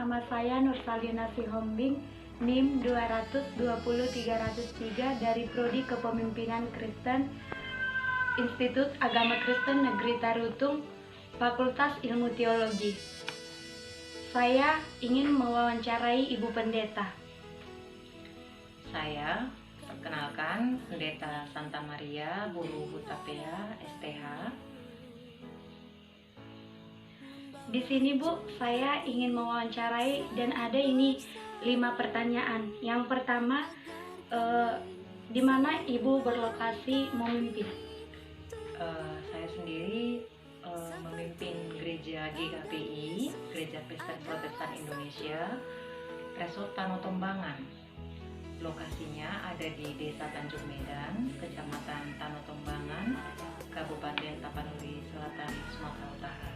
nama saya Nursalina Sihombing, NIM 220-303 dari Prodi Kepemimpinan Kristen, Institut Agama Kristen Negeri Tarutung, Fakultas Ilmu Teologi. Saya ingin mewawancarai Ibu Pendeta. Saya perkenalkan Pendeta Santa Maria Bulu Hutapea, STH. Di sini Bu, saya ingin mewawancarai dan ada ini 5 pertanyaan. Yang pertama, di mana Ibu berlokasi memimpin? Saya sendiri memimpin gereja GKPI, Gereja Kristen Protestan Indonesia, Resort Tanotombangan. Lokasinya ada di Desa Tanjung Medan, Kecamatan Tanotombangan, Kabupaten Tapanuli Selatan, Sumatera Utara.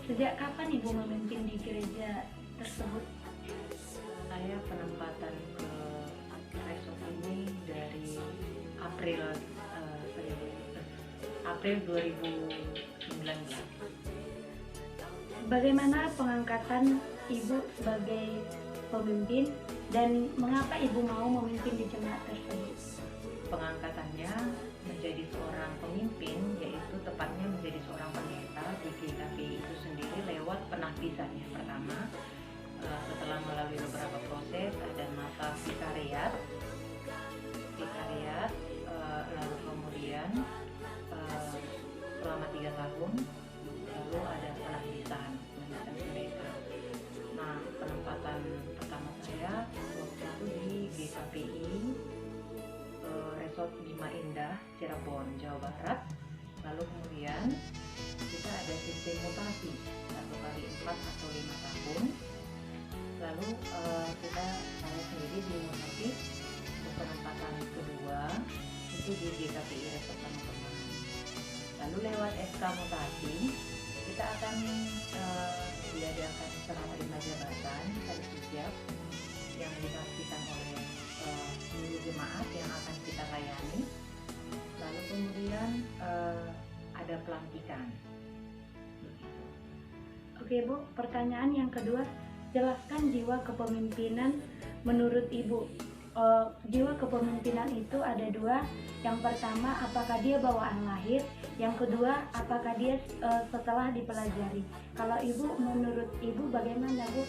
Sejak kapan Ibu memimpin di gereja tersebut? Saya penempatan ke resort ini dari April 2019. Bagaimana pengangkatan Ibu sebagai pemimpin dan mengapa Ibu mau memimpin di jemaat tersebut? Pengangkatannya menjadi seorang pemimpin, yaitu tepatnya menjadi seorang pendeta di GKPI itu sendiri lewat penahbisannya. Pertama, setelah melalui beberapa proses, ada masa vikariat, lalu kemudian selama 3 tahun, lalu ada penahbisan pendeta. Nah, penempatan pertama saya waktu itu di GKPI Resort Bima Indah, Cirebon, Jawa Barat. Lalu kemudian kita ada sistem mutasi 1 kali 4 atau 5 tahun. Lalu saya sendiri dimutasi untuk penempatan kedua itu di GKPI Resort Tanotombangan. Lalu lewat SK mutasi kita akan diadakan serah terima jabatan dari setiap yang dipastikan oleh seluruh jemaat yang akan kita layani. Lalu kemudian ada pelantikan. Oke Bu, pertanyaan yang kedua, jelaskan jiwa kepemimpinan menurut Ibu. Jiwa kepemimpinan itu ada 2. Yang pertama, apakah dia bawaan lahir? Yang kedua, apakah dia setelah dipelajari? Kalau Ibu, menurut Ibu bagaimana Bu?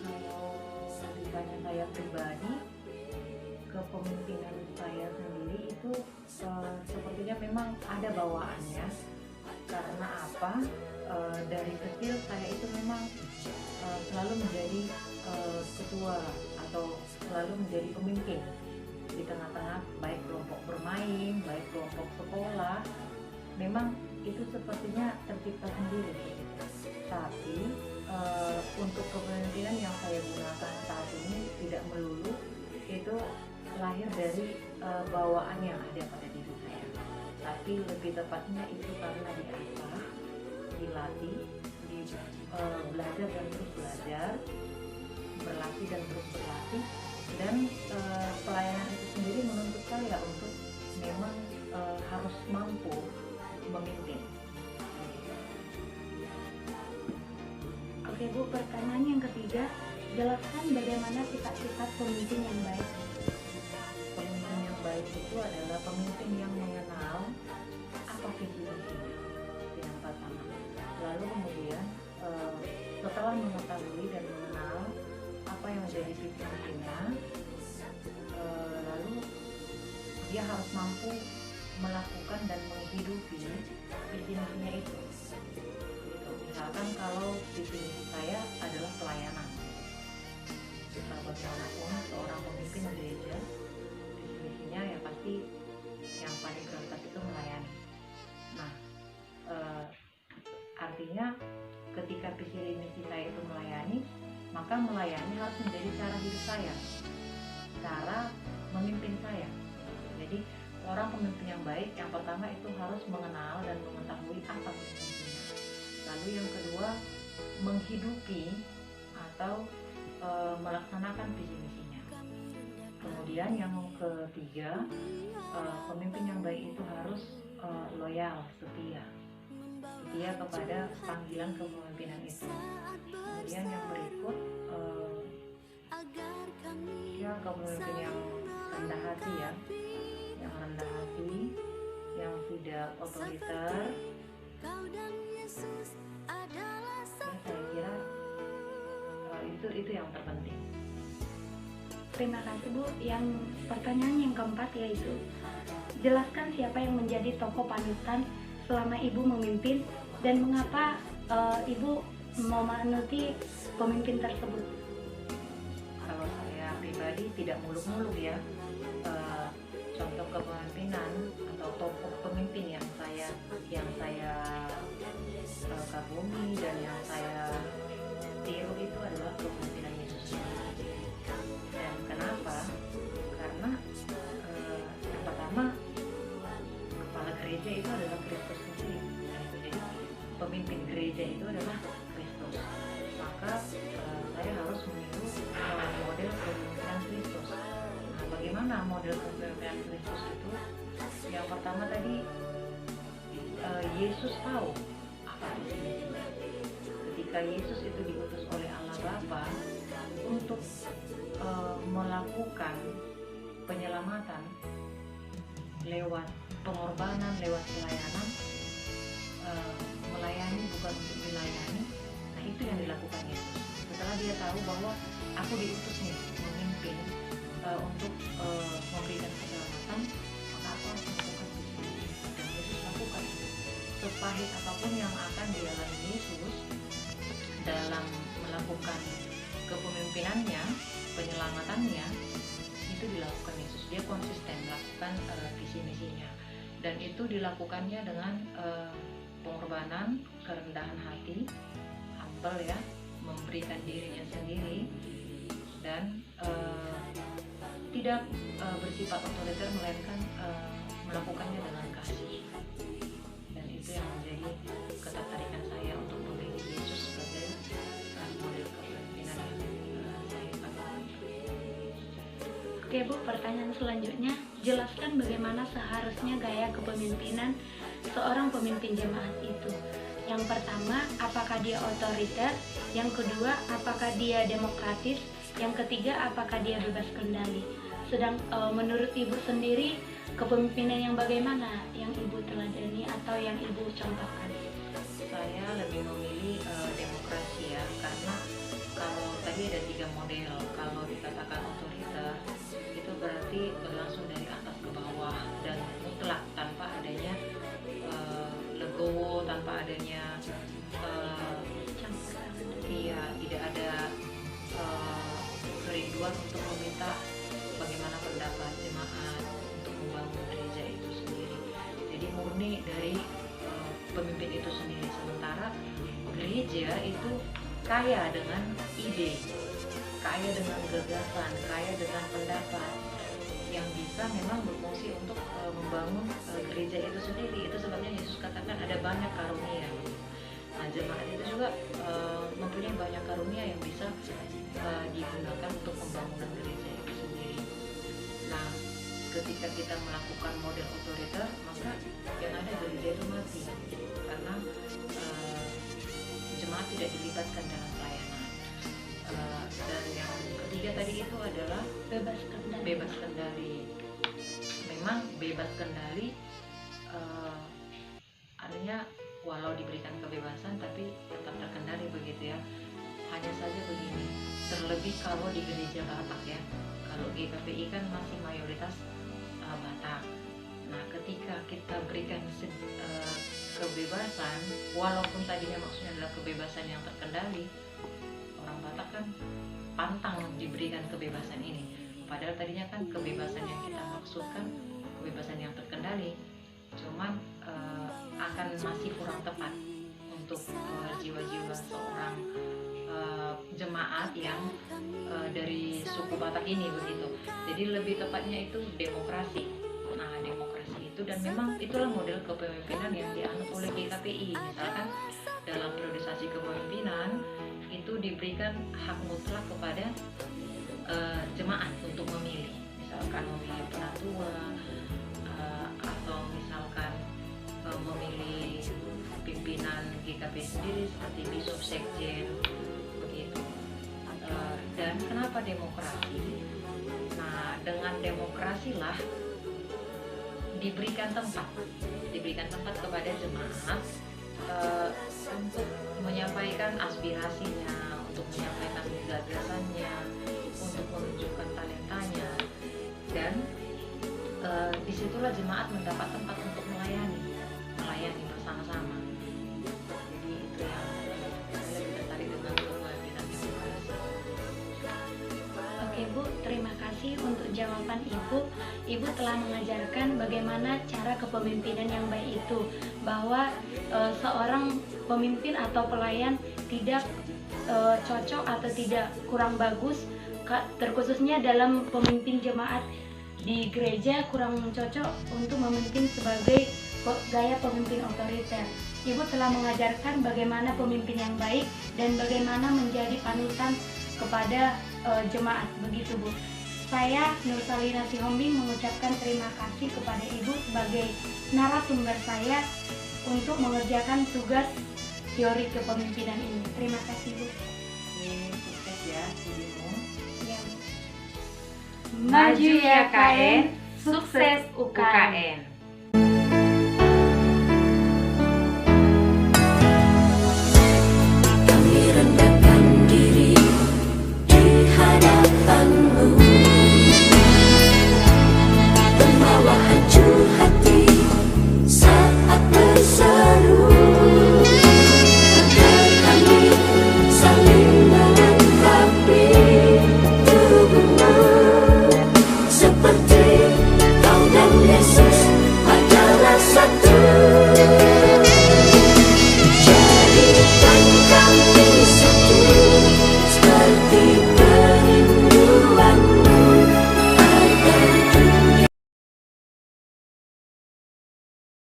Kalau ditanya saya pribadi, kepemimpinan saya sendiri itu sepertinya memang ada bawaannya. Karena apa? Dari kecil saya itu memang selalu menjadi ketua atau selalu menjadi pemimpin di tengah-tengah baik kelompok bermain, baik kelompok sekolah. Memang itu sepertinya tercipta sendiri. Tapi untuk kepemimpinan yang saya gunakan saat ini tidak melulu itu lahir dari bawaan yang ada pada diri saya. Tapi lebih tepatnya itu karena diasah, dilatih, belajar dan terus belajar, berlatih dan terus berlatih, dan pelayanan itu sendiri menuntut saya untuk memang harus mampu memimpin. Oke Bu, pertanyaan yang ketiga, jelaskan bagaimana sifat-sifat pemimpin yang baik. Pemimpin yang baik itu adalah pemimpin yang mengenal apa visi misinya, yang pertama. Lalu kemudian setelah mengetahui dan mengenal apa yang menjadi visi misinya, lalu dia harus mampu melakukan dan menghidupi visi misinya itu. Misalkan kalau visi misi saya adalah pelayanan, bagaimanapun seorang pemimpin gereja, visi misinya ya pasti yang paling prioritas itu melayani. Nah, artinya ketika visi misi saya itu melayani, maka melayani harus menjadi cara hidup saya, cara memimpin saya. Jadi orang pemimpin yang baik yang pertama itu harus mengenal dan mengetahui apa visi misinya. Lalu yang kedua, menghidupi atau melaksanakan visi misinya. Kemudian yang ketiga, pemimpin yang baik itu harus loyal, setia. setia kepada panggilan kepemimpinan itu. Kemudian yang berikut, dia kepemimpin yang rendah hati ya, yang rendah hati, yang tidak otoriter. Ya, saya kira itu yang terpenting. Terima kasih Bu. Yang pertanyaan yang keempat yaitu, jelaskan siapa yang menjadi tokoh panutan selama Ibu memimpin dan mengapa Ibu memanuti pemimpin tersebut. Kalau saya pribadi tidak muluk-muluk ya. Contoh kepemimpinan atau tokoh pemimpin yang saya kagumi dan yang saya tiru itu adalah kepemimpinan Yesus. Dan kenapa? Karena yang pertama, kepala gereja itu adalah Kristus sendiri. Jadi pemimpin gereja itu adalah Kristus. Maka saya harus meniru model kepemimpinan Kristus. Nah, bagaimana model kepemimpinan Kristus itu? Yang pertama tadi, Yesus tahu apa visi misinya. Ketika Yesus itu diutus oleh Allah Bapa untuk melakukan penyelamatan lewat pengorbanan, lewat pelayanan, melayani bukan untuk dilayani. Nah, itu yang dilakukan Yesus. Setelah dia tahu bahwa aku diutus nih memimpin untuk memberikan keselamatan, maka aku harus melakukan visi misi. Dan Yesus lakukan. Sepahit apapun yang akan dialami Yesus dalam melakukan kepemimpinannya, penyelamatannya, itu dilakukan Yesus. Dia konsisten melakukan visi misinya, dan itu dilakukannya dengan pengorbanan, kerendahan hati, humble ya, memberikan dirinya sendiri, dan tidak bersifat otoriter, melainkan melakukannya dengan kasih. Dan itu yang menjadi ketertarikan saya untuk memilih Yesus sebagai model kepemimpinan yang saya pakai. Oke Bu, pertanyaan selanjutnya, jelaskan bagaimana seharusnya gaya kepemimpinan seorang pemimpin jemaat itu. Yang pertama, apakah dia otoriter? Yang kedua, apakah dia demokratis? Yang ketiga, apakah dia bebas kendali? Menurut Ibu sendiri, kepemimpinan yang bagaimana yang Ibu teladani atau yang Ibu contohkan? Saya lebih memilih demokrasi ya, karena kalau tadi ada 3 model. Kalau dikatakan otoriter, itu berarti berlangsung dari atas ke bawah dan mutlak, tanpa adanya legowo, tanpa adanya tidak ada kerinduan untuk meminta bagaimana pendapat jemaat untuk membangun gereja itu sendiri. Jadi murni dari pemimpin itu sendiri. Sementara gereja itu kaya dengan ide, kaya dengan gagasan, kaya dengan pendapat yang bisa memang berfungsi untuk membangun gereja itu sendiri. Itu sebabnya Yesus katakan ada banyak karunia. Nah, jemaat itu juga mempunyai banyak karunia yang bisa digunakan untuk pembangunan gereja itu sendiri. Nah, ketika kita melakukan model otoriter, maka yang ada gereja itu mati, karena jemaat tidak dilibatkan dalam pelayanan. Dan yang ketiga tadi itu adalah bebas kendali. Memang bebas kendali artinya walau diberikan kebebasan tapi tetap terkendali begitu ya. Hanya saja begini, terlebih kalau di gereja Batak ya, kalau GKPI kan masih mayoritas Batak. Nah, ketika kita berikan kebebasan, walaupun tadinya maksudnya adalah kebebasan yang terkendali, orang Batak kan pantang diberikan kebebasan ini. Padahal tadinya kan kebebasan yang kita maksudkan kebebasan yang terkendali, cuman akan masih kurang tepat untuk jiwa-jiwa seorang jemaat yang dari suku Batak ini begitu. Jadi lebih tepatnya itu demokrasi. Nah, demokrasi itu, dan memang itulah model kepemimpinan yang dianut oleh GKPI. Misalkan dalam priorisasi kepemimpinan itu diberikan hak mutlak kepada jemaat untuk memilih, misalkan memilih penatua atau misalkan memilih sendiri seperti bishop, sekjen, begitu. Dan kenapa demokrasi? Nah, dengan demokrasi lah diberikan tempat kepada jemaat untuk menyampaikan aspirasinya, untuk menyampaikan gagasannya, untuk menunjukkan talentanya, dan disitulah jemaat mendapat tempat untuk melayani bersama-sama. Jadi itu yang saya lebih tertarik dengan kepemimpinan demokrasi. Oke Bu, terima kasih untuk jawaban Ibu. Ibu telah mengajarkan bagaimana cara kepemimpinan yang baik itu, bahwa seorang pemimpin atau pelayan tidak cocok atau tidak kurang bagus, terkhususnya dalam pemimpin jemaat di gereja kurang cocok untuk memimpin sebagai gaya pemimpin otoriter. Ibu telah mengajarkan bagaimana pemimpin yang baik dan bagaimana menjadi panutan kepada jemaat, begitu Bu. Saya Nursalina Sihombing mengucapkan terima kasih kepada Ibu sebagai narasumber saya untuk mengerjakan tugas teori kepemimpinan ini. Terima kasih Bu. Sukses ya studimu. Ya, Bu. Maju ya KN, sukses UKN.